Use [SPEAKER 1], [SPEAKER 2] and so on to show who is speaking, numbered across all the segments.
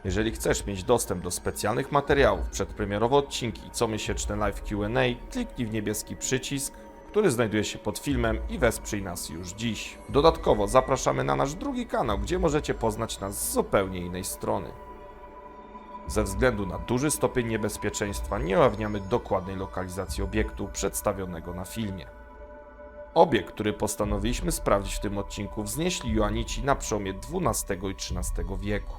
[SPEAKER 1] Jeżeli chcesz mieć dostęp do specjalnych materiałów, przedpremierowe odcinki i comiesięczne live Q&A, kliknij w niebieski przycisk, który znajduje się pod filmem i wesprzyj nas już dziś. Dodatkowo zapraszamy na nasz drugi kanał, gdzie możecie poznać nas z zupełnie innej strony. Ze względu na duży stopień niebezpieczeństwa nie ujawniamy dokładnej lokalizacji obiektu przedstawionego na filmie. Obiekt, który postanowiliśmy sprawdzić w tym odcinku, wznieśli Joanici na przełomie XII i XIII wieku.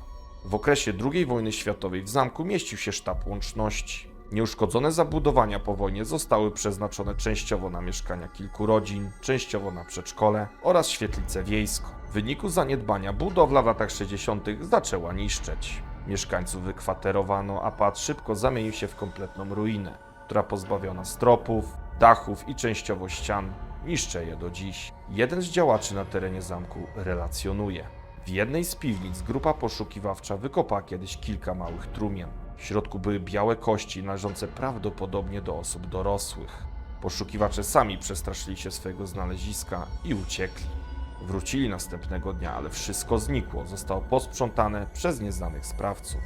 [SPEAKER 1] W okresie II wojny światowej w zamku mieścił się sztab łączności. Nieuszkodzone zabudowania po wojnie zostały przeznaczone częściowo na mieszkania kilku rodzin, częściowo na przedszkole oraz świetlicę wiejską. W wyniku zaniedbania budowla w latach 60. zaczęła niszczeć. Mieszkańców wykwaterowano, a pałac szybko zamienił się w kompletną ruinę, która pozbawiona stropów, dachów i częściowo ścian niszczy je do dziś. Jeden z działaczy na terenie zamku relacjonuje. W jednej z piwnic grupa poszukiwawcza wykopała kiedyś kilka małych trumien. W środku były białe kości należące prawdopodobnie do osób dorosłych. Poszukiwacze sami przestraszyli się swojego znaleziska i uciekli. Wrócili następnego dnia, ale wszystko znikło, zostało posprzątane przez nieznanych sprawców.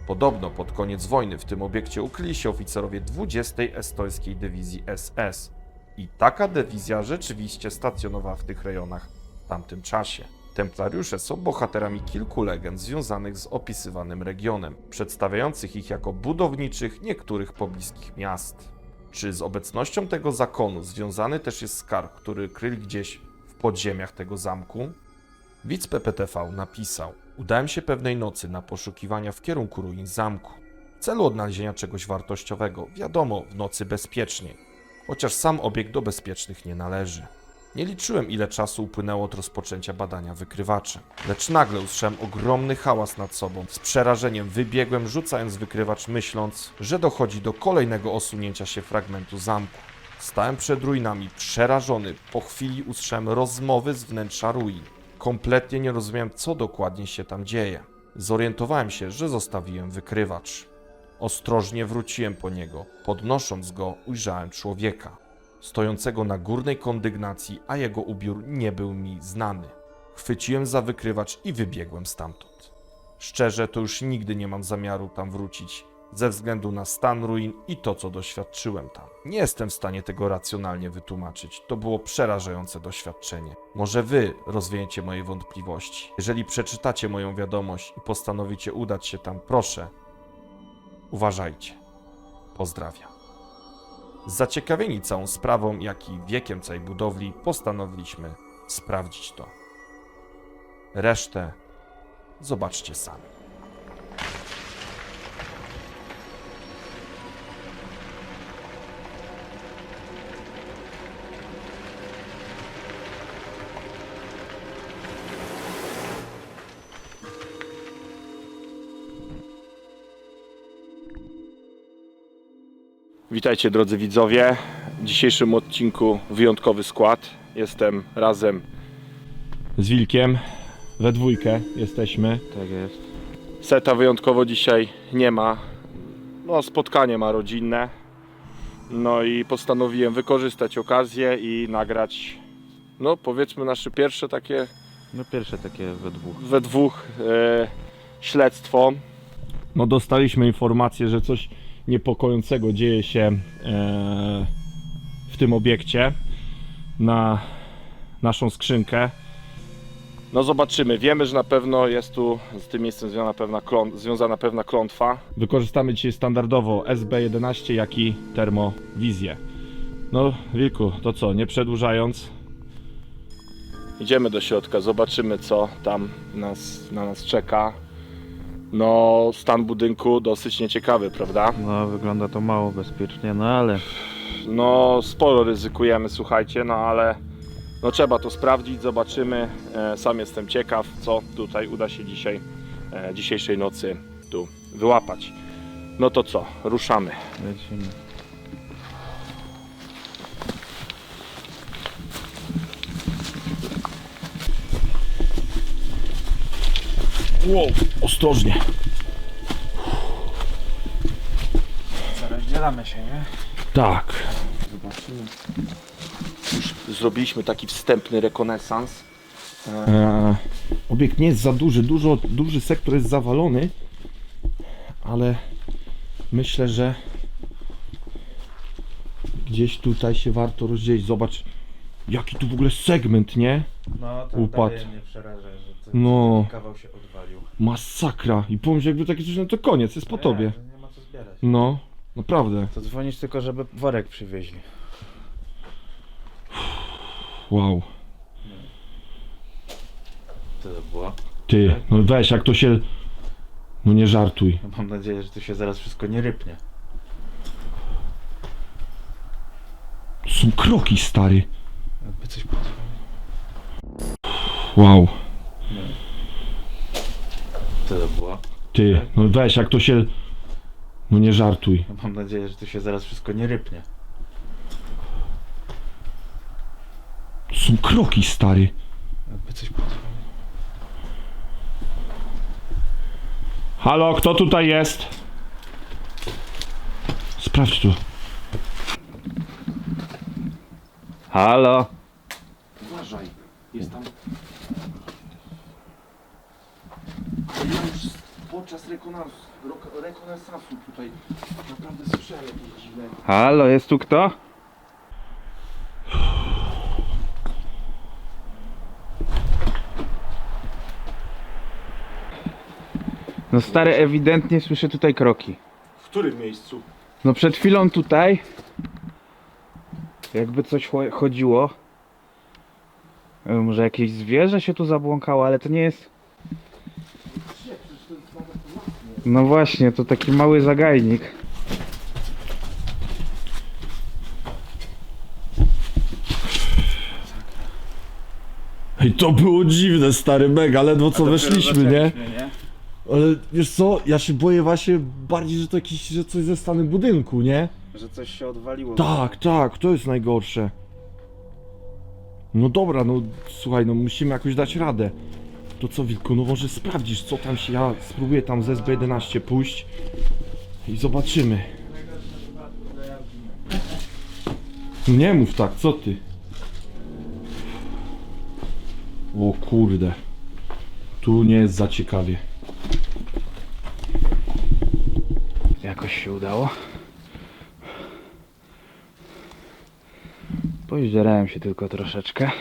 [SPEAKER 1] Podobno pod koniec wojny w tym obiekcie ukryli się oficerowie 20. Estońskiej Dywizji SS. I taka dywizja rzeczywiście stacjonowała w tych rejonach w tamtym czasie. Templariusze są bohaterami kilku legend związanych z opisywanym regionem, przedstawiających ich jako budowniczych niektórych pobliskich miast. Czy z obecnością tego zakonu związany też jest skarb, który kryli gdzieś w podziemiach tego zamku? Widz PPTV napisał: udałem się pewnej nocy na poszukiwania w kierunku ruin zamku, w celu odnalezienia czegoś wartościowego, wiadomo, w nocy bezpieczniej, chociaż sam obiekt do bezpiecznych nie należy. Nie liczyłem, ile czasu upłynęło od rozpoczęcia badania wykrywaczem, lecz nagle usłyszałem ogromny hałas nad sobą. Z przerażeniem wybiegłem, rzucając wykrywacz, myśląc, że dochodzi do kolejnego osunięcia się fragmentu zamku. Stałem przed ruinami, przerażony. Po chwili usłyszałem rozmowy z wnętrza ruin. Kompletnie nie rozumiałem, co dokładnie się tam dzieje. Zorientowałem się, że zostawiłem wykrywacz. Ostrożnie wróciłem po niego. Podnosząc go, ujrzałem człowieka stojącego na górnej kondygnacji, a jego ubiór nie był mi znany. Chwyciłem za wykrywacz i wybiegłem stamtąd. Szczerze, to już nigdy nie mam zamiaru tam wrócić, ze względu na stan ruin i to, co doświadczyłem tam. Nie jestem w stanie tego racjonalnie wytłumaczyć. To było przerażające doświadczenie. Może wy rozwiejecie moje wątpliwości. Jeżeli przeczytacie moją wiadomość i postanowicie udać się tam, proszę, uważajcie. Pozdrawiam. Zaciekawieni całą sprawą, jak i wiekiem całej budowli, postanowiliśmy sprawdzić to. Resztę zobaczcie sami.
[SPEAKER 2] Witajcie drodzy widzowie, w dzisiejszym odcinku wyjątkowy skład. Jestem razem z Wilkiem, we dwójkę jesteśmy.
[SPEAKER 3] Tak jest.
[SPEAKER 2] Seta wyjątkowo dzisiaj nie ma, no spotkanie ma rodzinne. No i postanowiłem wykorzystać okazję i nagrać, no powiedzmy nasze pierwsze takie
[SPEAKER 3] No pierwsze takie
[SPEAKER 2] we dwóch śledztwo. No dostaliśmy informację, że coś niepokojącego dzieje się w tym obiekcie na naszą skrzynkę. No zobaczymy, wiemy, że na pewno jest tu z tym miejscem związana pewna klątwa. Wykorzystamy dzisiaj standardowo SB11, jak i termowizję. No Wilku, to co, nie przedłużając, idziemy do środka, zobaczymy, co tam na nas czeka. No, stan budynku dosyć nieciekawy, prawda?
[SPEAKER 3] No wygląda to mało bezpiecznie, no ale
[SPEAKER 2] No, sporo ryzykujemy, słuchajcie, no ale no trzeba to sprawdzić, zobaczymy. Sam jestem ciekaw, co tutaj uda się dzisiejszej nocy tu wyłapać. No to co, ruszamy.
[SPEAKER 3] lecimy.
[SPEAKER 2] Wow, ostrożnie.
[SPEAKER 3] Rozdzielamy się, nie?
[SPEAKER 2] Tak. Zobaczymy. Już zrobiliśmy taki wstępny rekonesans. Obiekt nie jest za duży, duży sektor jest zawalony, ale myślę, że gdzieś tutaj się warto rozdzielić. Zobacz, jaki tu w ogóle segment, nie?
[SPEAKER 3] No to
[SPEAKER 2] Upadł.
[SPEAKER 3] dalej mnie przeraża, że
[SPEAKER 2] No.
[SPEAKER 3] kawał się odwalił.
[SPEAKER 2] Masakra. I pomyśl, jakby takie coś, no to koniec, jest po tobie.
[SPEAKER 3] Nie ma co zbierać.
[SPEAKER 2] No, naprawdę.
[SPEAKER 3] To dzwonić tylko, żeby worek przywieźli.
[SPEAKER 2] Wow.
[SPEAKER 3] Co to było?
[SPEAKER 2] Ty, no weź, jak to się... No nie żartuj.
[SPEAKER 3] No mam nadzieję, że tu się zaraz wszystko nie rypnie.
[SPEAKER 2] Są kroki, stary.
[SPEAKER 3] Jakby coś podzwonił.
[SPEAKER 2] Wow.
[SPEAKER 3] Co to było?
[SPEAKER 2] Ty, no weź, jak to się... No nie żartuj.
[SPEAKER 3] No mam nadzieję, że tu się zaraz wszystko nie rypnie.
[SPEAKER 2] Są kroki, stary.
[SPEAKER 3] Jakby coś podzwonił.
[SPEAKER 2] Halo, kto tutaj jest? Sprawdź to.
[SPEAKER 3] Halo?
[SPEAKER 2] Uważaj, jest tam... Ale ja już podczas rekonesansu tutaj naprawdę słyszałem jakieś dziwne...
[SPEAKER 3] Halo, jest tu kto? No stary, ewidentnie słyszę tutaj kroki.
[SPEAKER 2] W którym miejscu?
[SPEAKER 3] No przed chwilą tutaj jakby coś chodziło. Może jakieś zwierzę się tu zabłąkało, ale to nie jest... No właśnie, to taki mały zagajnik.
[SPEAKER 2] Ej, to było dziwne, stary, mega, ledwo co weszliśmy, nie? Ale wiesz co, ja się boję właśnie bardziej, że to jakiś, że coś ze stanem budynku, nie?
[SPEAKER 3] Że coś się odwaliło.
[SPEAKER 2] Tak, tak, to jest najgorsze. No dobra, no słuchaj, no musimy jakoś dać radę. To co, Wilku, no może sprawdzisz, co tam się... Ja spróbuję tam z SB11 pójść i zobaczymy. Nie mów tak, co ty? O kurde. Tu nie jest za ciekawie.
[SPEAKER 3] Jakoś się udało. Pojeździerałem się tylko troszeczkę.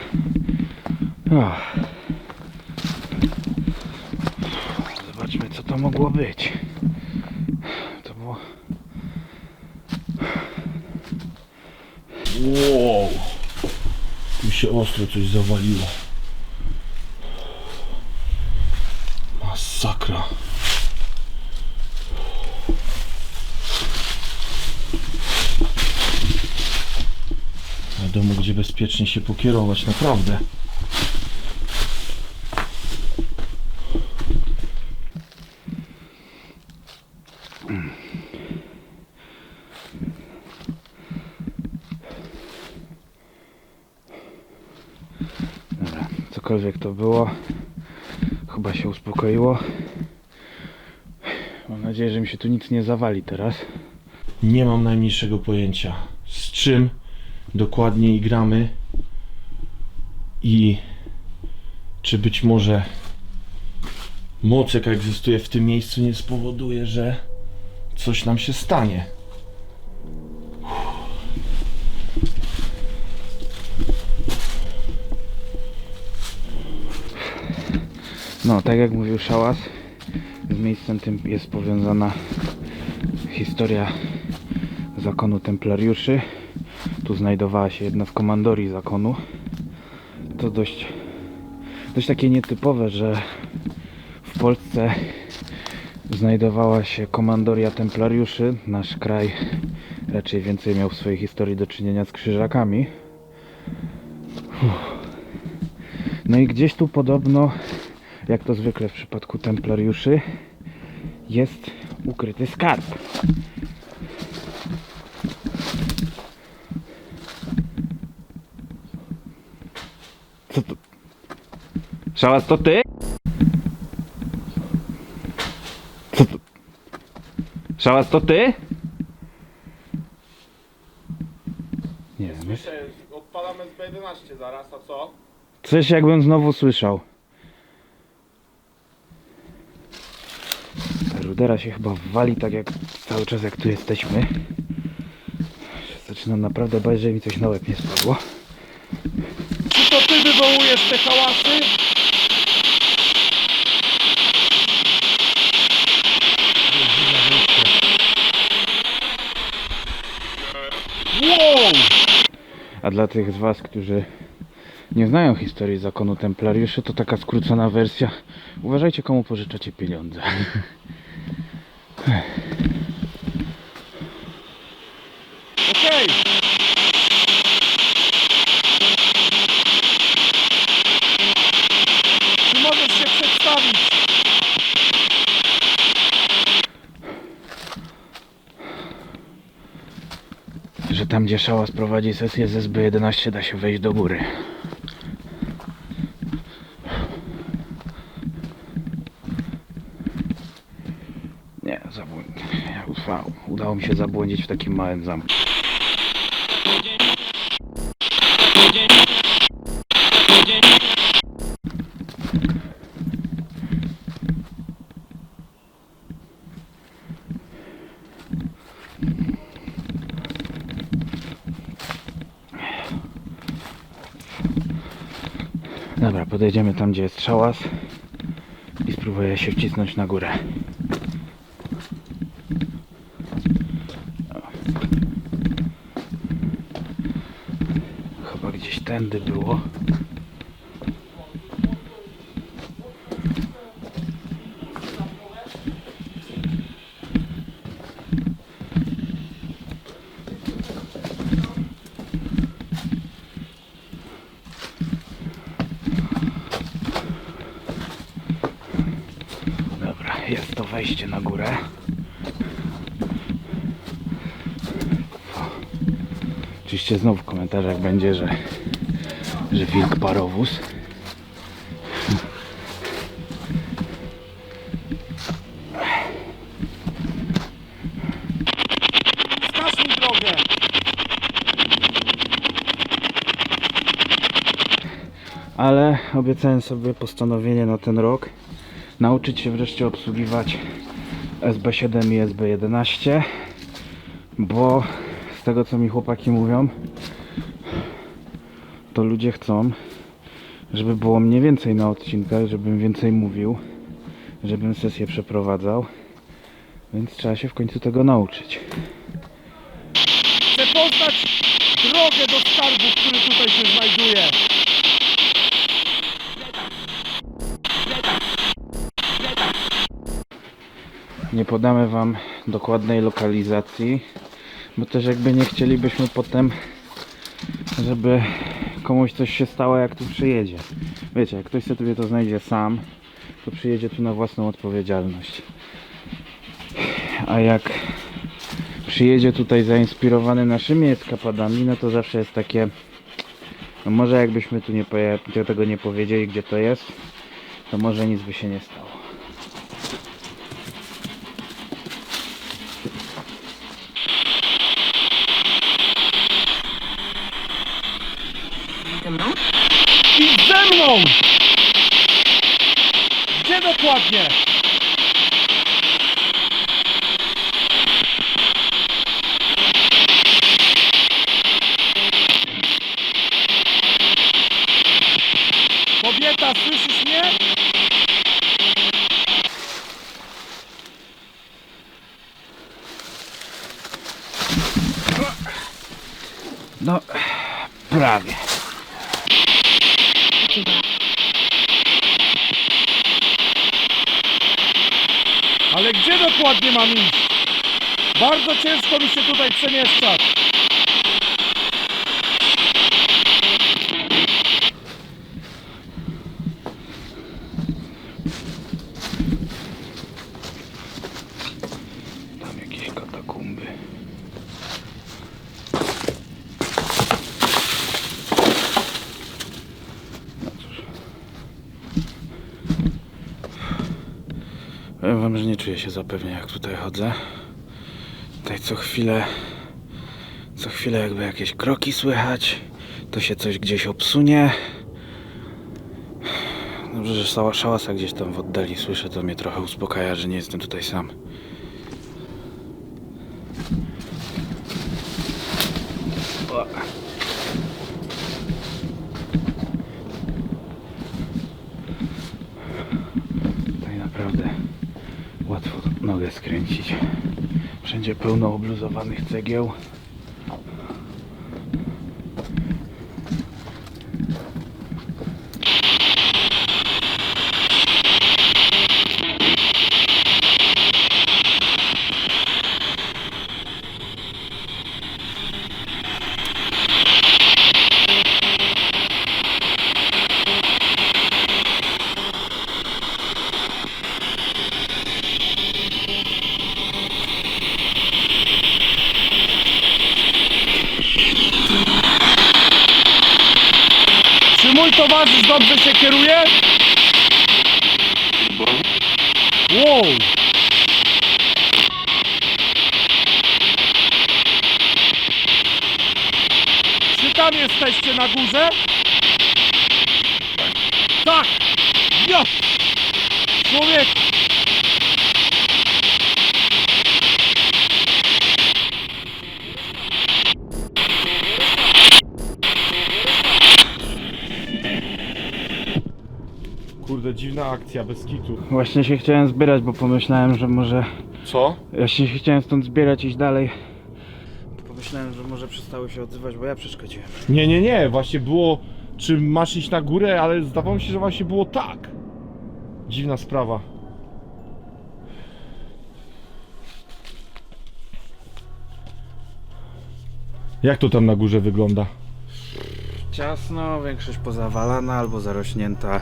[SPEAKER 3] Zobaczmy, co to mogło być. To było...
[SPEAKER 2] Wow. Tu się ostro coś zawaliło. Masakra. Wiadomo, gdzie bezpiecznie się pokierować, naprawdę.
[SPEAKER 3] Dobra, cokolwiek to było, chyba się uspokoiło. Mam nadzieję, że mi się tu nic nie zawali teraz.
[SPEAKER 2] Nie mam najmniejszego pojęcia, z czym dokładnie gramy i czy być może moc, jaka egzystuje w tym miejscu, nie spowoduje, że coś nam się stanie.
[SPEAKER 3] No, tak jak mówił Szałas, z miejscem tym jest powiązana historia zakonu templariuszy. Tu znajdowała się jedna z komandorii zakonu. To dość takie nietypowe, że w Polsce znajdowała się komandoria templariuszy. Nasz kraj raczej więcej miał w swojej historii do czynienia z krzyżakami. No i gdzieś tu podobno, jak to zwykle w przypadku templariuszy, jest ukryty skarb. Co to? Szałas, to ty? Co to? Szałas, to ty? Nie wiem.
[SPEAKER 2] Odpalamy SB11 zaraz, a co?
[SPEAKER 3] Coś jakbym znowu słyszał. Rudera się chyba wali tak jak cały czas jak tu jesteśmy. Zaczynam naprawdę bać, że mi coś na łeb nie spadło.
[SPEAKER 2] Czy to ty wywołujesz te hałasy? Wow!
[SPEAKER 3] A dla tych z was, którzy nie znają historii zakonu templariuszy, to taka skrócona wersja. Uważajcie, komu pożyczacie pieniądze.
[SPEAKER 2] Okej! Czy możesz się przedstawić?
[SPEAKER 3] Że tam, gdzie Szałas prowadzi sesję z SB11, da się wejść do góry. Nie, udało mi się zabłądzić w takim małym zamku. Dobra, podejdziemy tam, gdzie jest Szałas i spróbuję się wcisnąć na górę. Chyba gdzieś tędy było. Jest to wejście na górę. Oczywiście znowu w komentarzach będzie, że wilk parowóz.
[SPEAKER 2] Wskaż mi drogę!
[SPEAKER 3] Ale obiecałem sobie postanowienie na ten rok nauczyć się wreszcie obsługiwać SB7 i SB11, bo z tego, co mi chłopaki mówią, to ludzie chcą, żeby było mnie więcej na odcinkach, żebym więcej mówił, żebym sesję przeprowadzał, więc trzeba się w końcu tego nauczyć.
[SPEAKER 2] Chcę poznać drogę do skarbu, który tutaj się znajduje.
[SPEAKER 3] Nie podamy wam dokładnej lokalizacji, bo też jakby nie chcielibyśmy potem, żeby komuś coś się stało, jak tu przyjedzie. Wiecie, jak ktoś sobie to znajdzie sam, to przyjedzie tu na własną odpowiedzialność. A jak przyjedzie tutaj zainspirowany naszymi eskapadami, no to zawsze jest takie, no może jakbyśmy tu tego nie powiedzieli, gdzie to jest, to może nic by się nie stało.
[SPEAKER 2] Idź ze mną! Gdzie dokładnie? Kobieta, słyszysz mnie?
[SPEAKER 3] No, prawie.
[SPEAKER 2] Ale gdzie dokładnie mam iść? Bardzo ciężko mi się tutaj przemieszczać.
[SPEAKER 3] Tam jakieś katakumby. No cóż. Powiem wam, że nie czuję się zapewnie, jak tutaj chodzę. Tutaj co chwilę jakby jakieś kroki słychać. To się coś gdzieś obsunie. Dobrze, że szałasa gdzieś tam w oddali słyszę, to mnie trochę uspokaja, że nie jestem tutaj sam. O. Tutaj naprawdę łatwo nogę skręcić. Wszędzie pełno obluzowanych cegieł.
[SPEAKER 2] Czy mój towarzysz dobrze się kieruje? Wow! Czy tam jesteście na górze? Tak! Ja! Człowiek! Kurde, dziwna akcja, bez kitu.
[SPEAKER 3] Właśnie się chciałem zbierać, bo pomyślałem, że może...
[SPEAKER 2] Co?
[SPEAKER 3] Ja się chciałem stąd zbierać, iść dalej. Pomyślałem, że może przestały się odzywać, bo ja przeszkodziłem.
[SPEAKER 2] Nie, właśnie było, czy masz iść na górę, ale zdawało mi się, że właśnie było tak. Dziwna sprawa. Jak to tam na górze wygląda?
[SPEAKER 3] Ciasno, większość pozawalana albo zarośnięta.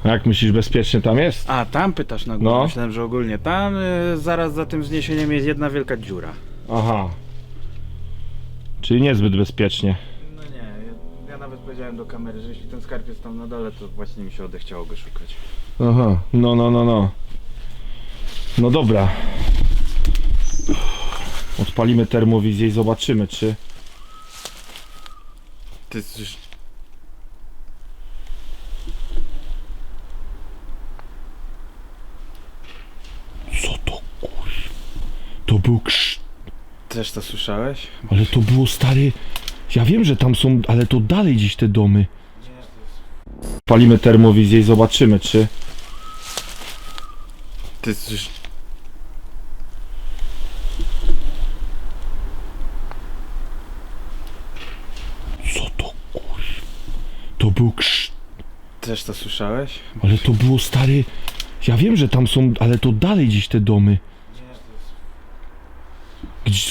[SPEAKER 2] Jak myślisz, bezpiecznie tam jest?
[SPEAKER 3] A, tam pytasz na górę?
[SPEAKER 2] No.
[SPEAKER 3] Myślałem, że ogólnie. Tam zaraz za tym wzniesieniem jest jedna wielka dziura.
[SPEAKER 2] Aha. Czyli niezbyt bezpiecznie.
[SPEAKER 3] No nie, ja nawet powiedziałem do kamery, że jeśli ten skarb jest tam na dole, to właśnie mi się odechciało go szukać.
[SPEAKER 2] Aha, no. No dobra. Odpalimy termowizję i zobaczymy, czy...
[SPEAKER 3] Ty coś...
[SPEAKER 2] Co to kur... To był krz...
[SPEAKER 3] Też to słyszałeś?
[SPEAKER 2] Ale to było, stary... Ja wiem, że tam są, ale to dalej gdzieś te domy. Palimy termowizję i zobaczymy, czy...
[SPEAKER 3] Ty coś...
[SPEAKER 2] Co to kur... To był krz...
[SPEAKER 3] Też to słyszałeś?
[SPEAKER 2] Ale to było, stary... Ja wiem, że tam są, ale to dalej gdzieś te domy.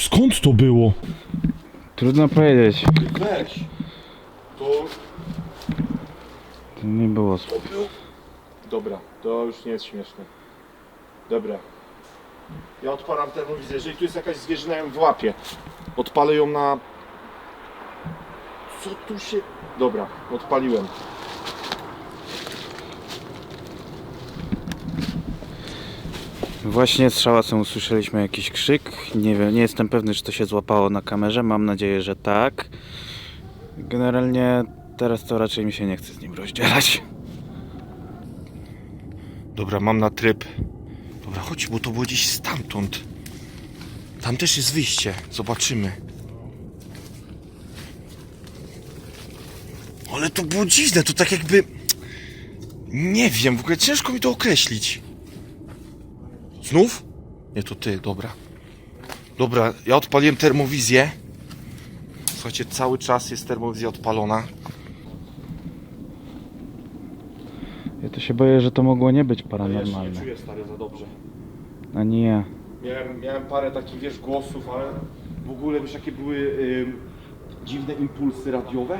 [SPEAKER 2] Skąd to było?
[SPEAKER 3] Trudno powiedzieć.
[SPEAKER 2] Weź. To
[SPEAKER 3] To nie było...
[SPEAKER 2] był... Dobra, to już nie jest śmieszne. Dobra. Ja odpalam termowizję. Jeżeli tu jest jakaś zwierzyna, ją włapię. Odpalę ją na... Co tu się... Dobra, odpaliłem.
[SPEAKER 3] Właśnie z szałasem usłyszeliśmy jakiś krzyk. Nie wiem, nie jestem pewny, czy to się złapało na kamerze. Mam nadzieję, że tak. Generalnie teraz to raczej mi się nie chce z nim rozdzielać.
[SPEAKER 2] Dobra, mam na tryb. Dobra, chodź, bo to było gdzieś stamtąd. Tam też jest wyjście. Zobaczymy. Ale to było dziwne, to tak jakby... Nie wiem, w ogóle ciężko mi to określić. Znów? Nie, to ty, dobra. Dobra, ja odpaliłem termowizję. Słuchajcie, cały czas jest termowizja odpalona.
[SPEAKER 3] Ja to się boję, że to mogło nie być
[SPEAKER 2] Ja się nie
[SPEAKER 3] paranormalne.
[SPEAKER 2] czuję, stary, za dobrze.
[SPEAKER 3] Ani ja.
[SPEAKER 2] Miałem parę takich, wiesz, głosów, ale w ogóle, wiesz, jakie były dziwne impulsy radiowe?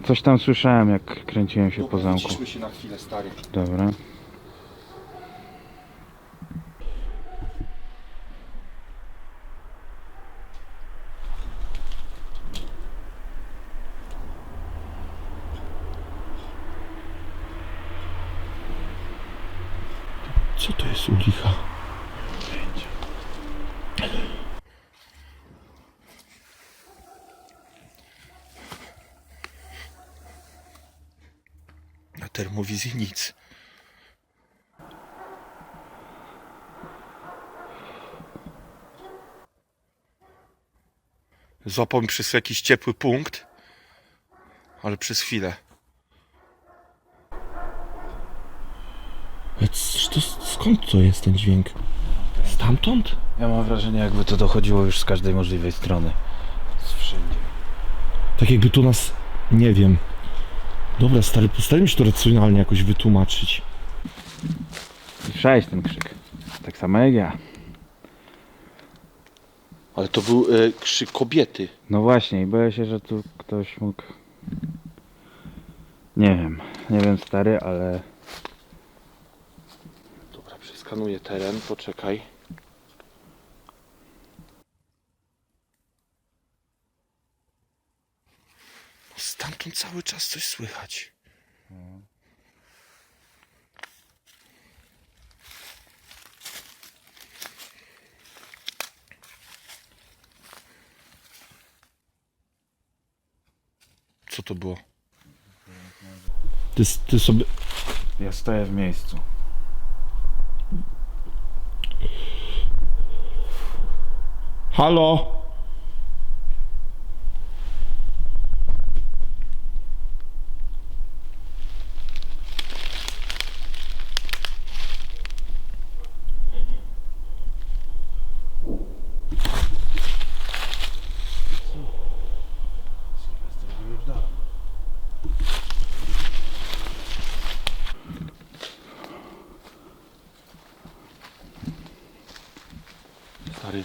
[SPEAKER 3] Coś tam słyszałem, jak kręciłem się po zamku.
[SPEAKER 2] Wyciszmy się na chwilę, stary.
[SPEAKER 3] Dobra.
[SPEAKER 2] Co to jest u licha? termowizji nic. Złapał mi przez jakiś ciepły punkt, ale przez chwilę. Skąd to jest ten dźwięk? Stamtąd?
[SPEAKER 3] Ja mam wrażenie, jakby to dochodziło już z każdej możliwej strony. Z wszędzie.
[SPEAKER 2] Tak jakby to nas... nie wiem. Dobra, stary, postarajmy się to racjonalnie jakoś wytłumaczyć.
[SPEAKER 3] Słyszałeś ten krzyk? Tak samo jak ja.
[SPEAKER 2] Ale to był krzyk kobiety.
[SPEAKER 3] No właśnie, i boję się, że tu ktoś mógł... Nie wiem stary, ale...
[SPEAKER 2] Dobra, przeskanuję teren, poczekaj. Stamtąd cały czas coś słychać. Co to było? Ty sobie...
[SPEAKER 3] Ja stoję w miejscu.
[SPEAKER 2] Halo? Stary.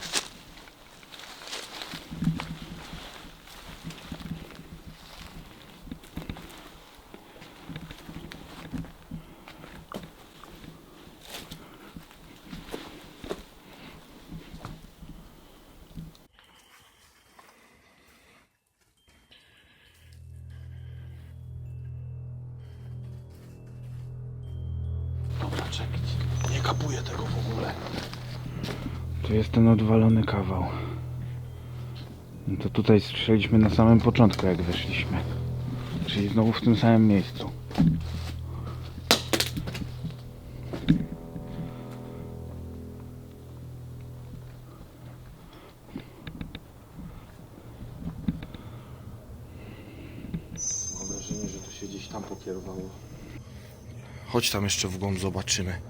[SPEAKER 2] Dobra, czekaj. Nie kapuję tego w ogóle.
[SPEAKER 3] Tu jest ten odwalony kawał. No to tutaj słyszeliśmy na samym początku, jak weszliśmy. Czyli znowu w tym samym miejscu.
[SPEAKER 2] Mam wrażenie, że to się gdzieś tam pokierowało. Chodź tam jeszcze w głąb, zobaczymy.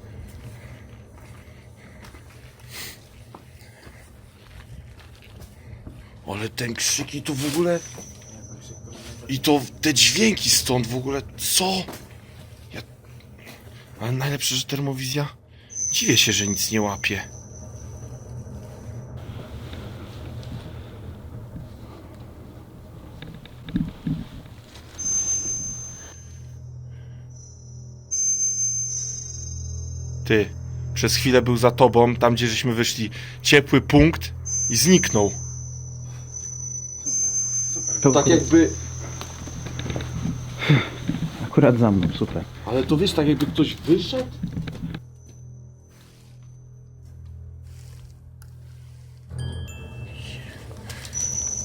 [SPEAKER 2] Ale ten krzyk i to w ogóle... I to te dźwięki stąd w ogóle... Co? Ale najlepsze, że termowizja... Dziwię się, że nic nie łapie. Ty, przez chwilę był za tobą, tam gdzie żeśmy wyszli. Ciepły punkt i zniknął.
[SPEAKER 3] To
[SPEAKER 2] Tak jakby...
[SPEAKER 3] Akurat za mną, super.
[SPEAKER 2] Ale to wiesz, tak jakby ktoś wyszedł?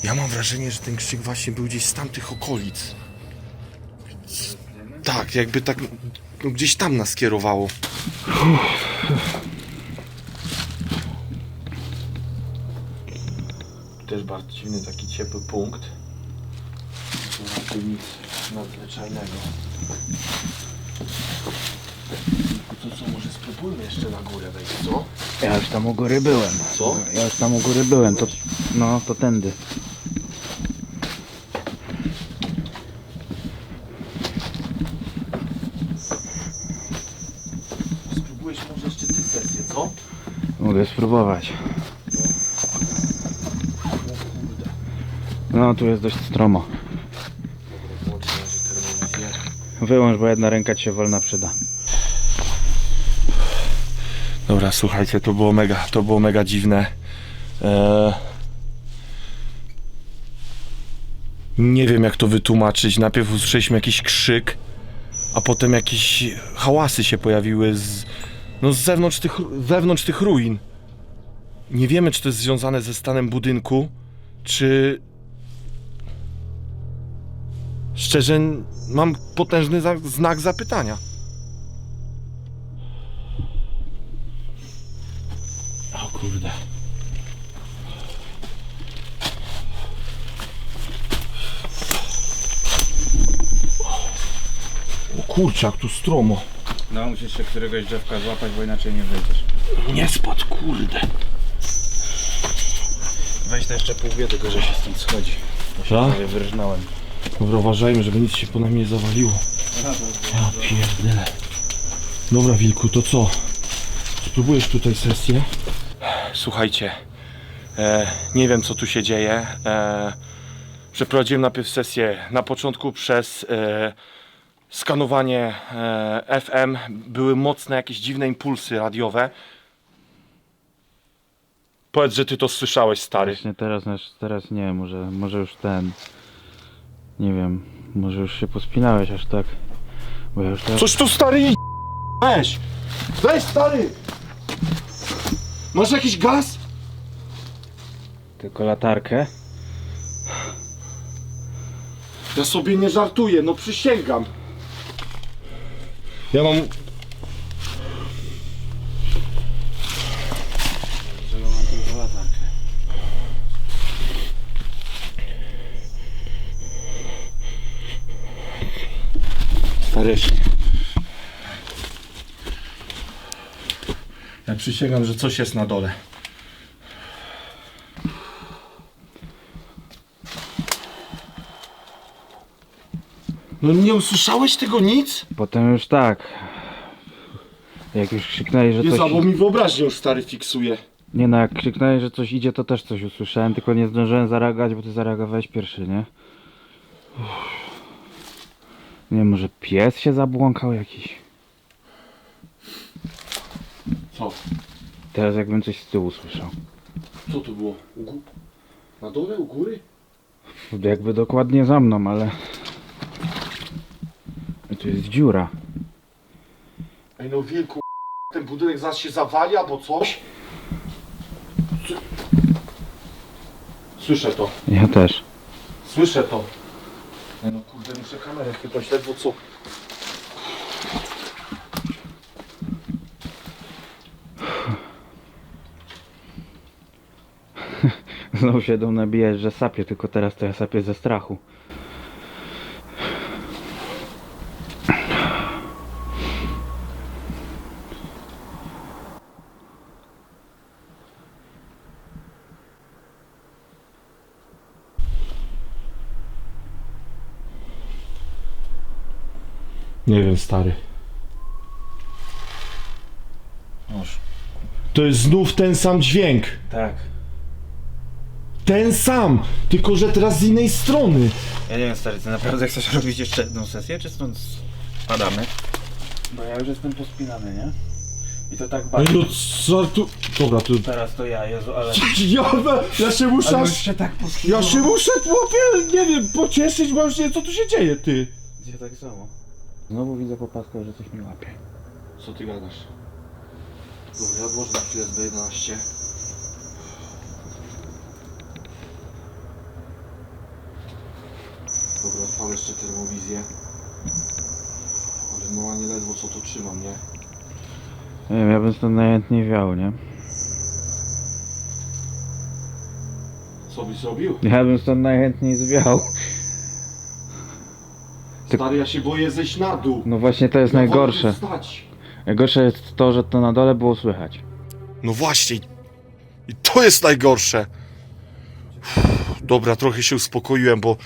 [SPEAKER 2] Ja mam wrażenie, że ten krzyk właśnie był gdzieś z tamtych okolic. Tak, jakby tak no, gdzieś tam nas kierowało. Też bardzo dziwny taki ciepły punkt. To raczej nic nadzwyczajnego. To co, może spróbujmy jeszcze na górę wejść, co?
[SPEAKER 3] Ja już tam u góry byłem.
[SPEAKER 2] Co?
[SPEAKER 3] Ja już tam u góry byłem, to... No, to tędy.
[SPEAKER 2] Spróbujesz może jeszcze ty sesję, co?
[SPEAKER 3] Mogę spróbować. No, tu jest dość stromo.
[SPEAKER 2] Włączę na razie termowizję.
[SPEAKER 3] Wyłącz, bo jedna ręka ci się wolna przyda.
[SPEAKER 2] Dobra, słuchajcie, to było mega dziwne. Nie wiem jak to wytłumaczyć. Najpierw usłyszeliśmy jakiś krzyk, a potem jakieś hałasy się pojawiły z wewnątrz tych ruin. Nie wiemy, czy to jest związane ze stanem budynku, czy Szczerze, mam potężny znak zapytania. O kurde. O kurczę, jak tu stromo.
[SPEAKER 3] No musisz się któregoś drzewka złapać, bo inaczej nie wejdziesz.
[SPEAKER 2] Nie spadł, kurde.
[SPEAKER 3] Weź to jeszcze pół biedy, tylko że się stąd schodzi. Bo się
[SPEAKER 2] Tak?
[SPEAKER 3] prawie wyrżnąłem.
[SPEAKER 2] Dobra, uważajmy, żeby nic się po nam nie zawaliło. Ja pierdolę. Dobra, Wilku, to co? Spróbujesz tutaj sesję? Słuchajcie, nie wiem co tu się dzieje. Przeprowadziłem najpierw sesję na początku przez skanowanie FM. Były mocne jakieś dziwne impulsy radiowe. Powiedz, że ty to słyszałeś, stary.
[SPEAKER 3] Właśnie teraz nie, może już nie wiem, może już się pospinałeś aż tak. Bo ja już teraz...
[SPEAKER 2] Coś tu, stary, weź! Weź, stary! Masz jakiś gaz?
[SPEAKER 3] Tylko latarkę.
[SPEAKER 2] Ja sobie nie żartuję, no przysięgam. Ja mam...
[SPEAKER 3] Tylko latarkę.
[SPEAKER 2] Stary. Ja przysięgam, że coś jest na dole. No nie usłyszałeś tego nic?
[SPEAKER 3] Potem już tak. Jak już krzyknęli, że
[SPEAKER 2] Jezu,
[SPEAKER 3] coś...
[SPEAKER 2] bo mi wyobraźnię już, stary, fiksuje.
[SPEAKER 3] Nie no, jak krzyknęli, że coś idzie, to też coś usłyszałem, tylko nie zdążyłem zareagować, bo ty zareagowałeś pierwszy, nie? Nie, może pies się zabłąkał jakiś?
[SPEAKER 2] Co?
[SPEAKER 3] Teraz jakbym coś z tyłu słyszał.
[SPEAKER 2] Co to było? Na dole, u góry?
[SPEAKER 3] Jakby dokładnie za mną, ale... Tu jest dziura.
[SPEAKER 2] Ej no, Wilku, ten budynek zaraz się zawali albo coś? Słyszę to.
[SPEAKER 3] Ja też.
[SPEAKER 2] Słyszę to. Ej no kurde, muszę kamerę chytać, ledwo co.
[SPEAKER 3] Znowu się do nabijać, że sapię, tylko teraz to ja sapię ze strachu.
[SPEAKER 2] Nie wiem, stary.
[SPEAKER 3] Noż.
[SPEAKER 2] To jest znów ten sam dźwięk.
[SPEAKER 3] Tak.
[SPEAKER 2] Ten sam, tylko że teraz z innej strony.
[SPEAKER 3] Ja nie wiem, stary, ty naprawdę chcesz robić jeszcze jedną sesję, czy stąd spadamy? Bo ja już jestem pospinany, nie? I to tak
[SPEAKER 2] Ej
[SPEAKER 3] bardzo.
[SPEAKER 2] no co tu... Dobra, tu...
[SPEAKER 3] Teraz to ja, Jezu, ale...
[SPEAKER 2] Ja się muszę...
[SPEAKER 3] Ale
[SPEAKER 2] aż-
[SPEAKER 3] już się tak pospinałem.
[SPEAKER 2] Ja się muszę, chłopie, nie wiem, pocieszyć, bo już nie wiem, co tu się dzieje, ty.
[SPEAKER 3] Ja tak samo. Znowu widzę po pasku, że coś mi łapie.
[SPEAKER 2] Co ty gadasz? Dobra, ja odłożę na chwilę z B11. Dobra, odpalę jeszcze termowizję. Ale normalnie ledwo co to trzymam, nie?
[SPEAKER 3] Nie wiem, ja bym stąd najchętniej wiał, nie?
[SPEAKER 2] Co byś zrobił?
[SPEAKER 3] Ja bym stąd najchętniej zwiał.
[SPEAKER 2] Stary, ja się boję zejść na dół.
[SPEAKER 3] No właśnie to jest najgorsze.
[SPEAKER 2] wolę tu wstać.
[SPEAKER 3] Najgorsze jest to, że to na dole było słychać.
[SPEAKER 1] No właśnie. I to jest najgorsze. Dobra, trochę się uspokoiłem, bo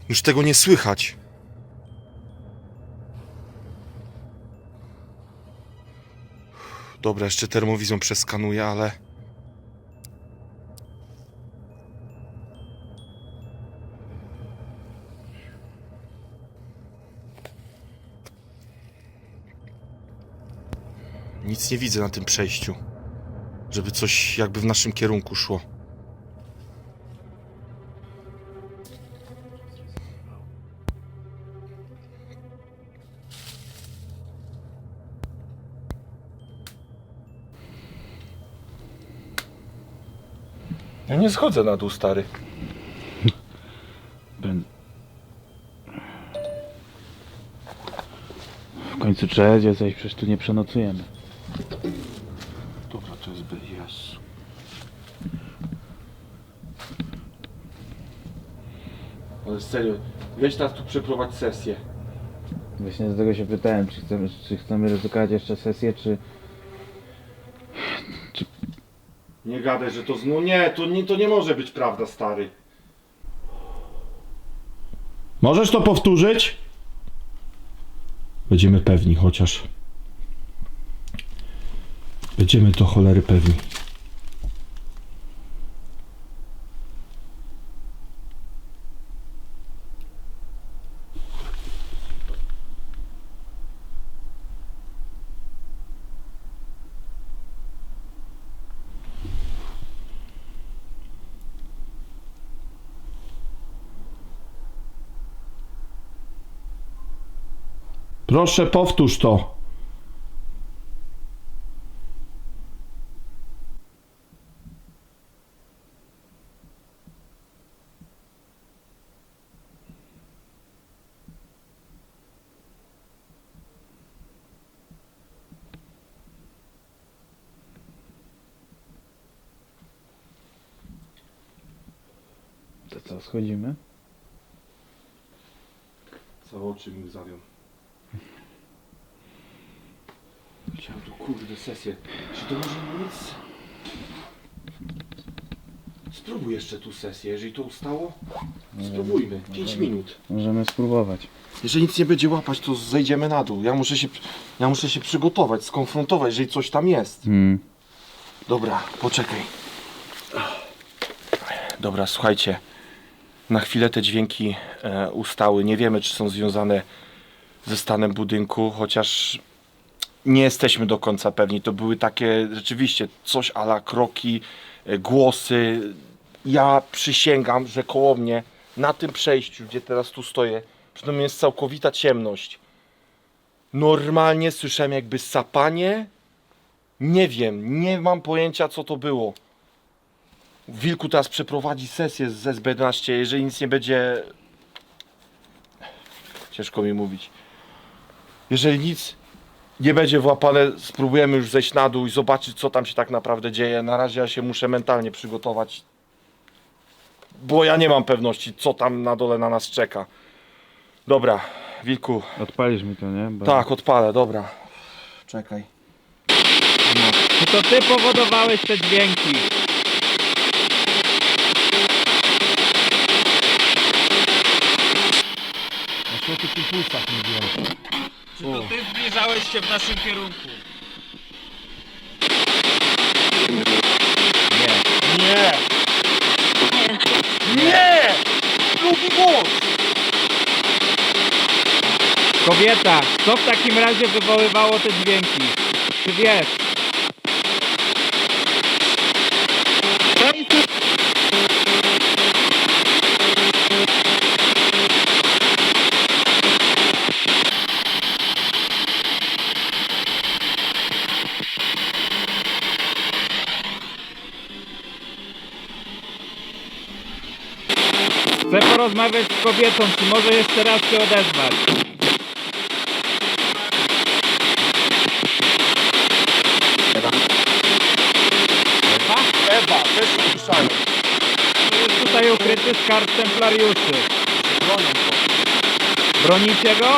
[SPEAKER 1] już tego nie słychać. Dobra, jeszcze termowizją przeskanuję, ale... Nic nie widzę na tym przejściu. Żeby coś jakby w naszym kierunku szło.
[SPEAKER 2] Ja nie schodzę na dół, stary.
[SPEAKER 3] Bę- końcu trzeba będzie coś, przecież tu nie przenocujemy.
[SPEAKER 2] Dobra, to jest Jezu. Ale serio, weź teraz tu przeprowadź sesję.
[SPEAKER 3] Właśnie z tego się pytałem, czy chcemy ryzykować jeszcze sesję, czy...
[SPEAKER 2] Nie gadaj, że to no nie, to nie może być prawda, stary. Możesz to powtórzyć? Będziemy pewni chociaż. Będziemy to cholery pewni. Proszę, powtórz to.
[SPEAKER 3] To co, schodzimy?
[SPEAKER 2] Całe oczy mi zawią. Chciałem tu kurde sesję. Czy to może nic? Spróbuj jeszcze tu sesję, jeżeli to ustało. Spróbujmy. 5 minut.
[SPEAKER 3] Możemy spróbować.
[SPEAKER 2] Jeżeli nic nie będzie łapać, to zejdziemy na dół. Ja muszę się przygotować, skonfrontować, jeżeli coś tam jest. Dobra, poczekaj. Dobra, słuchajcie. Na chwilę te dźwięki ustały. Nie wiemy, czy są związane ze stanem budynku, chociaż nie jesteśmy do końca pewni. To były takie rzeczywiście coś a la kroki, głosy. Ja przysięgam, że koło mnie, na tym przejściu, gdzie teraz tu stoję, przy tym jest całkowita ciemność. Normalnie słyszałem jakby sapanie. Nie wiem, nie mam pojęcia, co to było. Wilku teraz przeprowadzi sesję z SB11, jeżeli nic nie będzie... Ciężko mi mówić. Jeżeli nic nie będzie włapane, spróbujemy już zejść na dół i zobaczyć, co tam się tak naprawdę dzieje. Na razie ja się muszę mentalnie przygotować, bo ja nie mam pewności, co tam na dole na nas czeka. Dobra, Wilku.
[SPEAKER 3] Odpalisz mi to, nie? Bo...
[SPEAKER 2] Tak, odpalę, dobra. Czekaj.
[SPEAKER 3] Czy to ty powodowałeś te dźwięki?
[SPEAKER 2] O tych impulsach mówiłem.
[SPEAKER 4] Czy to ty zbliżałeś się w naszym kierunku?
[SPEAKER 2] Nie! Nie! Drugi głos!
[SPEAKER 3] Kobieta, co w takim razie wywoływało te dźwięki? Czy wiesz? Chcę porozmawiać z kobietą, czy może jeszcze raz się odezwać?
[SPEAKER 2] Ewa, też słyszałem.
[SPEAKER 3] Jest tutaj ukryty skarb templariuszy.
[SPEAKER 2] Bronią go.
[SPEAKER 3] Bronicie go?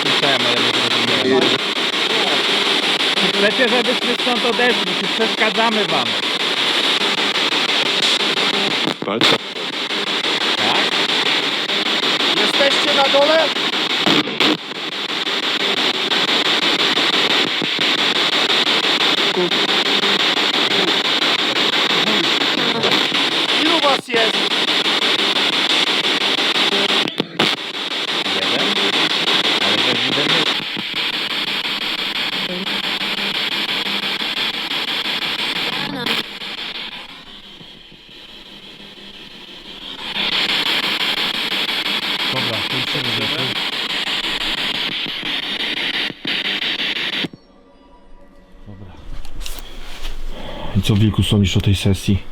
[SPEAKER 3] Słyszałem, ale nie zrozumiałem. Chcecie, żebyśmy stąd odeszli, czy przeszkadzamy wam? Tak?
[SPEAKER 2] Jesteście na dole? Ilu was jest?
[SPEAKER 3] Jeden? Ale też widzę mysz.
[SPEAKER 2] Dobra, kończymy. Dobra. I co, Wilku, sądzisz o tej sesji?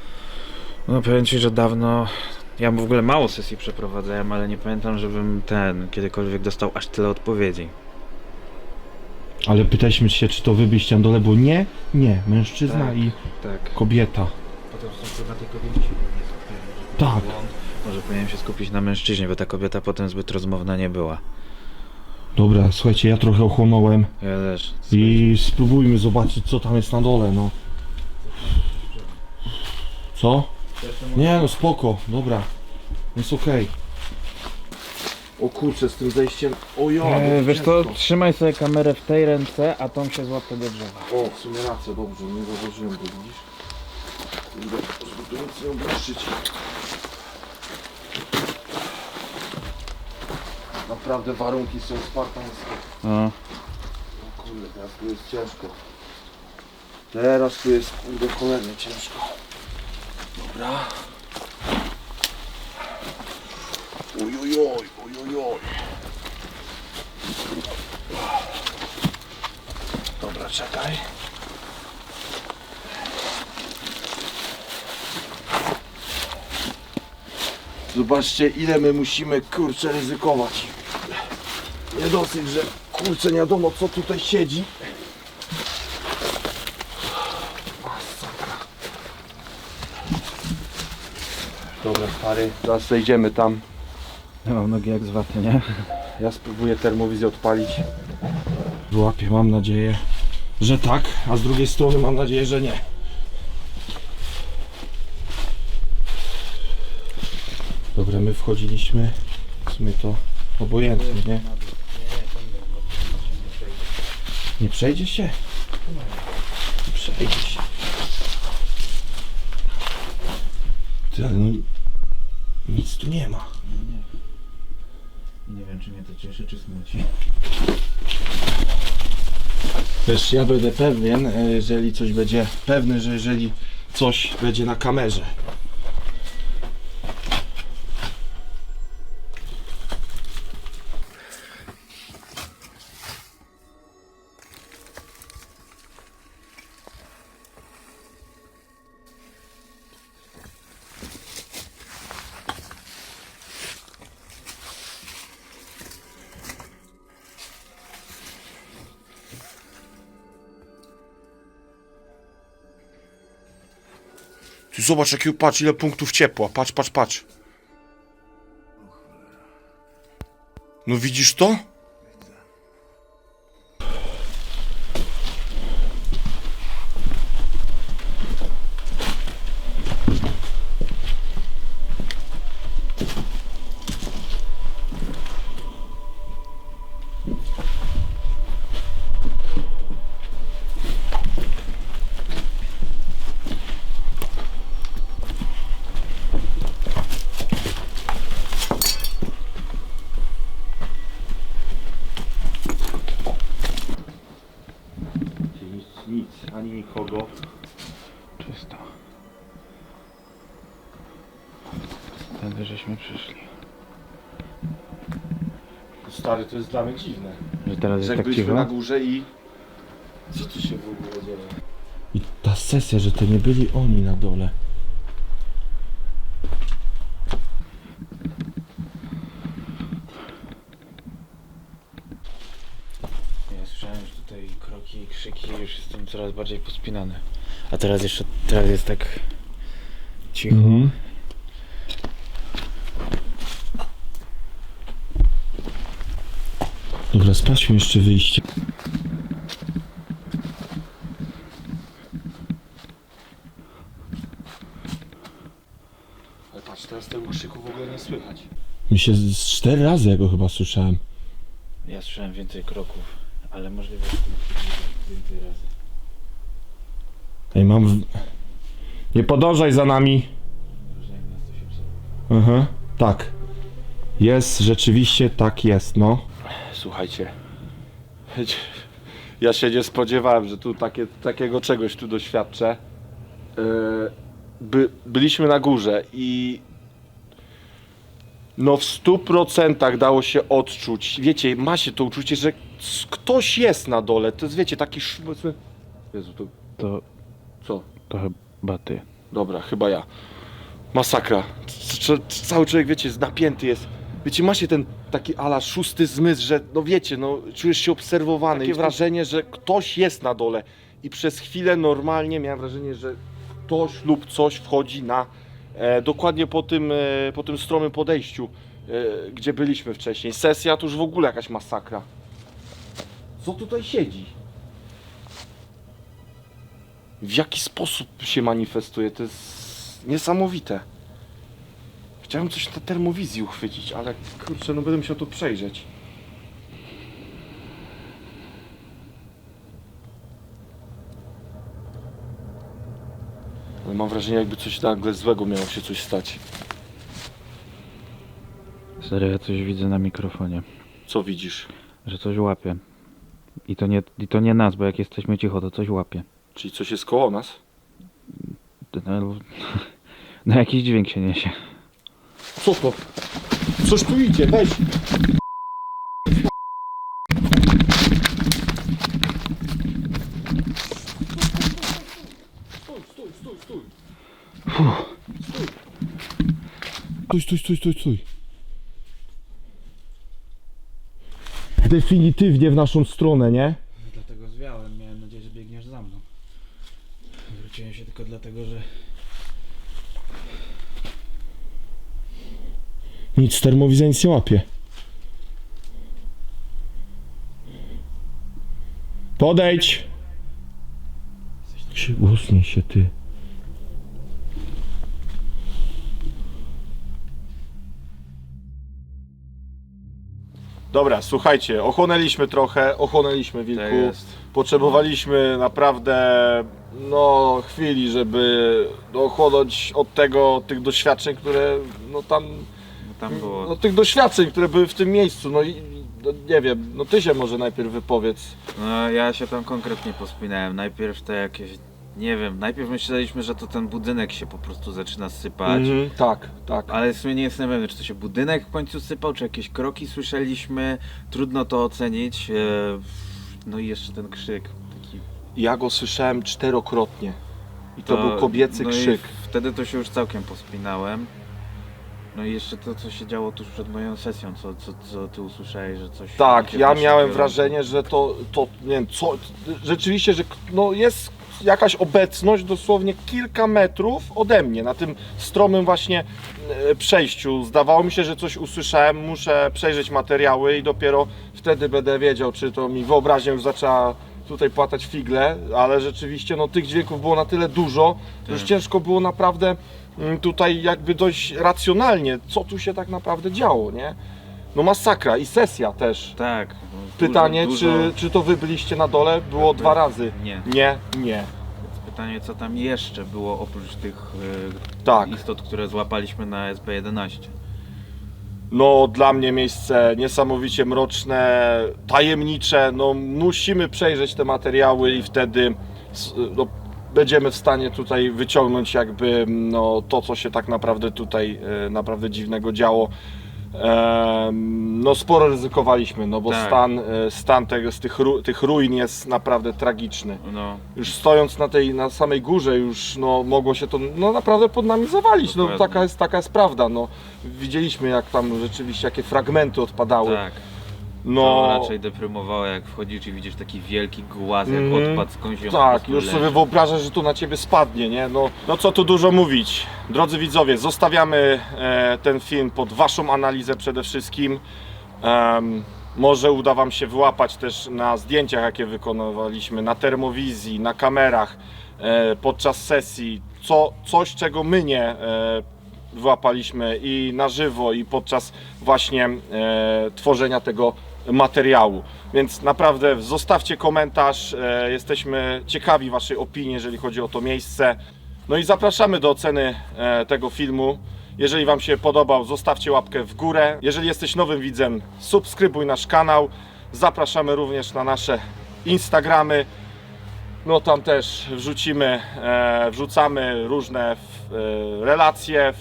[SPEAKER 3] No powiem ci, że dawno Ja w ogóle mało sesji przeprowadzałem, ale nie pamiętam, żebym kiedykolwiek dostał aż tyle odpowiedzi.
[SPEAKER 2] Ale pytaliśmy się, czy to wy byście na dole, bo nie, mężczyzna
[SPEAKER 3] Tak.
[SPEAKER 2] i
[SPEAKER 3] Tak.
[SPEAKER 2] kobieta.
[SPEAKER 3] Potem są chyba tej kobiecie się nie skupiłem.
[SPEAKER 2] Tak.
[SPEAKER 3] Może powinienem się skupić na mężczyźnie, bo ta kobieta potem zbyt rozmowna nie była.
[SPEAKER 2] Dobra, słuchajcie, ja trochę ochłonąłem
[SPEAKER 3] Ja też.
[SPEAKER 2] i spróbujmy zobaczyć, co tam jest na dole, no. Co? Nie, no spoko, dobra. Jest okej. O kurczę, z tym zejściem... O ja,
[SPEAKER 3] Wiesz co, trzymaj sobie kamerę w tej ręce, a tą się złapę do drzewa.
[SPEAKER 2] O, w sumie rację, dobrze, nie zauważyłem go, widzisz? Kurde, żeby tu nic nie obraszczyć. Naprawdę warunki są spartańskie.
[SPEAKER 3] No.
[SPEAKER 2] O kurde, teraz tu jest ciężko. Teraz tu jest, kurde, cholernie ciężko. Dobra. Ojojoj. Dobra, czekaj. Zobaczcie, ile my musimy, kurczę, ryzykować. Nie dosyć, że kurczę, nie wiadomo, co tutaj siedzi. Masakra. Dobra, stary, zaraz zejdziemy tam.
[SPEAKER 3] Ja mam nogi jak z waty, nie?
[SPEAKER 2] Ja spróbuję termowizję odpalić. Złapię, mam nadzieję, że tak, a z drugiej strony mam nadzieję, że nie. Dobra, my wchodziliśmy, w sumie to obojętnie, nie? Nie przejdzie się? Nie przejdzie się. Ty, ale no, nic tu nie ma.
[SPEAKER 3] Nie wiem, czy mnie to cieszy, czy smuci.
[SPEAKER 2] Też ja będę pewien, jeżeli coś będzie, pewny, że jeżeli coś będzie na kamerze. Ty zobacz, patrz ile punktów ciepła, patrz. No widzisz to? Nic, ani nikogo.
[SPEAKER 3] Czysto. Tędy żeśmy przyszli.
[SPEAKER 2] Stary, to jest dla mnie dziwne.
[SPEAKER 3] Że teraz jest
[SPEAKER 2] Jak
[SPEAKER 3] tak
[SPEAKER 2] byliśmy
[SPEAKER 3] cicho?
[SPEAKER 2] na górze i... Co tu się w ogóle dzieje? I ta sesja, że to nie byli oni na dole.
[SPEAKER 3] Ja słyszałem już tutaj kroki i krzyki, już jestem coraz bardziej pospinany. A teraz jest tak cicho.
[SPEAKER 2] Dobra, sprawdźmy jeszcze wyjście. Ale patrz, teraz tego krzyku w ogóle nie słychać. Mi się z 4 razy ja go chyba słyszałem.
[SPEAKER 3] Ja słyszałem więcej kroków, ale możliwe, że więcej razy.
[SPEAKER 2] Ej, Nie podążaj za nami. Aha, tak. Jest, rzeczywiście tak jest, no. Słuchajcie. Ja się nie spodziewałem, że tu takiego czegoś tu doświadczę. Byliśmy na górze i no w 100% dało się odczuć. Wiecie, ma się to uczucie, że ktoś jest na dole. To jest, wiecie, taki Jezu, to...
[SPEAKER 3] To
[SPEAKER 2] Co?
[SPEAKER 3] chyba ty.
[SPEAKER 2] Dobra, chyba ja. Masakra. Cały człowiek, wiecie, napięty jest. Wiecie, macie ten taki ala szósty zmysł, że no wiecie, no czujesz się obserwowany. Takie wrażenie, że ktoś jest na dole. I przez chwilę normalnie miałem wrażenie, że ktoś lub coś wchodzi na dokładnie po tym stromym podejściu, gdzie byliśmy wcześniej. Sesja to już w ogóle jakaś masakra. Co tutaj siedzi? W jaki sposób się manifestuje? To jest niesamowite. Chciałem coś na termowizji uchwycić, ale kurczę, no będę musiał to przejrzeć. Ale mam wrażenie, jakby coś nagle złego miało się coś stać.
[SPEAKER 3] Serio, ja coś widzę na mikrofonie,
[SPEAKER 2] Co widzisz?
[SPEAKER 3] że coś łapie. I to nie nas, bo jak jesteśmy cicho, to coś łapie.
[SPEAKER 2] Czyli coś jest koło nas?
[SPEAKER 3] No jakiś dźwięk się niesie.
[SPEAKER 2] Co to? Coś tu idzie, weź! Stój. Definitywnie w naszą stronę, nie?
[SPEAKER 3] Dlatego zwiałem, miałem nadzieję, że biegniesz za mną. Wróciłem się tylko dlatego, że...
[SPEAKER 2] Nic, termowizja nic nie łapie. Podejdź! Usuń się, ty. Dobra, słuchajcie, ochłonęliśmy wilku.
[SPEAKER 3] Tak jest.
[SPEAKER 2] Potrzebowaliśmy naprawdę chwili, żeby ochłonąć od tych doświadczeń, które
[SPEAKER 4] Tam było.
[SPEAKER 2] no, tych doświadczeń, które były w tym miejscu. No i nie wiem, no ty się może najpierw wypowiedz.
[SPEAKER 4] No ja się tam konkretnie pospinałem. Najpierw te jakieś. Nie wiem, najpierw myśleliśmy, że to ten budynek się po prostu zaczyna sypać.
[SPEAKER 2] Tak.
[SPEAKER 4] Ale w sumie nie jestem pewien, czy to się budynek w końcu sypał, czy jakieś kroki słyszeliśmy. Trudno to ocenić. No i jeszcze ten krzyk. Taki.
[SPEAKER 2] Ja go słyszałem 4-krotnie. I to był kobiecy krzyk.
[SPEAKER 4] I wtedy to się już całkiem pospinałem. No i jeszcze to, co się działo tuż przed moją sesją, co ty usłyszałeś, że coś...
[SPEAKER 2] Tak,
[SPEAKER 4] idzie w
[SPEAKER 2] ja
[SPEAKER 4] naszym
[SPEAKER 2] miałem
[SPEAKER 4] kierunku.
[SPEAKER 2] wrażenie, że to nie wiem, rzeczywiście, że jest jakaś obecność dosłownie kilka metrów ode mnie, na tym stromym właśnie przejściu. Zdawało mi się, że coś usłyszałem, muszę przejrzeć materiały i dopiero wtedy będę wiedział, czy to mi wyobraźnia już zaczęła tutaj płatać figle, ale rzeczywiście tych dźwięków było na tyle dużo, że już ciężko było naprawdę tutaj jakby dość racjonalnie, co tu się tak naprawdę działo, nie? No masakra i sesja też.
[SPEAKER 4] Tak.
[SPEAKER 2] Pytanie, czy to wy byliście na dole? Było 2 razy.
[SPEAKER 4] Nie.
[SPEAKER 2] Nie.
[SPEAKER 4] Pytanie, co tam jeszcze było oprócz tych
[SPEAKER 2] Tak.
[SPEAKER 4] istot, które złapaliśmy na SP11.
[SPEAKER 2] No dla mnie miejsce niesamowicie mroczne, tajemnicze, musimy przejrzeć te materiały i wtedy będziemy w stanie tutaj wyciągnąć jakby to, co się tak naprawdę tutaj naprawdę dziwnego działo. Sporo ryzykowaliśmy, bo
[SPEAKER 4] Tak.
[SPEAKER 2] stan tych ruin jest naprawdę tragiczny.
[SPEAKER 4] No,
[SPEAKER 2] Już stojąc na samej górze już mogło się to naprawdę pod nami zawalić.
[SPEAKER 4] Dokładnie.
[SPEAKER 2] Taka jest prawda. Widzieliśmy, jak tam rzeczywiście jakie fragmenty odpadały.
[SPEAKER 4] tak. To raczej deprymowało, jak wchodzisz i widzisz taki wielki głaz, jak odpadł skądś.
[SPEAKER 2] Tak, już sobie wyobrażasz, że to na ciebie spadnie, nie? No co tu dużo mówić. Drodzy widzowie, zostawiamy ten film pod waszą analizę przede wszystkim. Może uda wam się wyłapać też na zdjęciach, jakie wykonywaliśmy, na termowizji, na kamerach, podczas sesji, coś czego my nie wyłapaliśmy i na żywo, i podczas właśnie tworzenia tego materiału. Więc naprawdę zostawcie komentarz, jesteśmy ciekawi waszej opinii, jeżeli chodzi o to miejsce. No i zapraszamy do oceny tego filmu. Jeżeli wam się podobał, zostawcie łapkę w górę. Jeżeli jesteś nowym widzem, subskrybuj nasz kanał. Zapraszamy również na nasze Instagramy. Tam też wrzucamy różne relacje,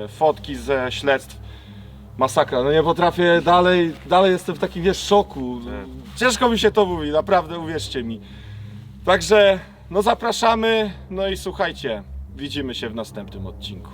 [SPEAKER 2] fotki ze śledztw. Masakra, nie potrafię, dalej jestem w takim szoku. Ciężko mi się to mówi, naprawdę, uwierzcie mi. Także zapraszamy, i słuchajcie, widzimy się w następnym odcinku.